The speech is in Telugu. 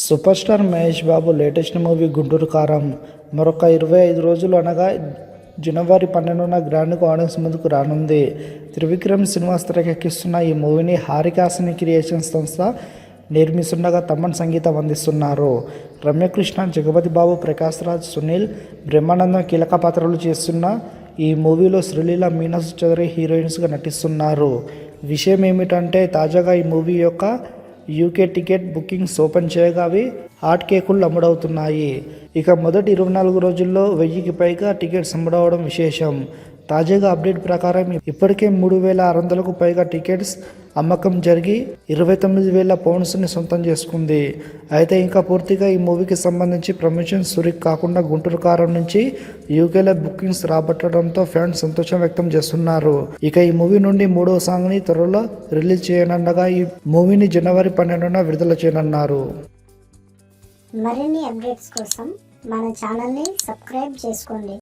Super star Mahesh Babu latest movie Guntur కారం మరొక 25 రోజులు అనగా జనవరి 12న గ్రాండ్ ఆడియన్స్ ముందుకు రానుంది. త్రివిక్రమ్ శ్రీనివాస్ తెరకెక్కిస్తున్న ఈ మూవీని హారికాసిని క్రియేషన్స్ సంస్థ నిర్మిస్తుండగా తమన్ సంగీతం అందిస్తున్నారు. రమ్యకృష్ణ, జగపతి బాబు, ప్రకాష్ రాజ్, సునీల్, బ్రహ్మానందం కీలక పాత్రలు చేస్తున్న ఈ మూవీలో శ్రీలీల, మీనాక్షి చౌదరి హీరోయిన్స్గా నటిస్తున్నారు. విషయం ఏమిటంటే తాజాగా ఈ మూవీ యొక్క యూకే టికెట్ బుకింగ్స్ ఓపెన్ చేయగా అవి హాట్ కేకులు అమ్ముడవుతున్నాయి. ఇక మొదటి 24 రోజుల్లో 1000కి పైగా టికెట్స్ అమ్ముడవడం విశేషం. తాజాగా అప్డేట్ ప్రకారం ఇప్పటికే 3600కు పైగా టికెట్స్ అమ్మకం జరిగి 29,000 పౌండ్స్ని సొంతం చేసుకుంది. అయితే ఇంకా పూర్తిగా ఈ మూవీకి సంబంధించి ప్రమోషన్ సురిక్ కాకుండా గుంటూరు కారం నుంచి యూకేలో బుకింగ్స్ రాబట్టడంతో ఫ్యాన్స్ సంతోషం వ్యక్తం చేస్తున్నారు. ఇక ఈ మూవీ నుండి 3వ సాంగ్ని త్వరలో రిలీజ్ చేయనుండగా ఈ మూవీని జనవరి 12న విడుదల చేయనున్నారు. మరిన్ని అప్డేట్స్ కోసం మన ఛానల్ని సబ్స్క్రైబ్ చేసుకోండి.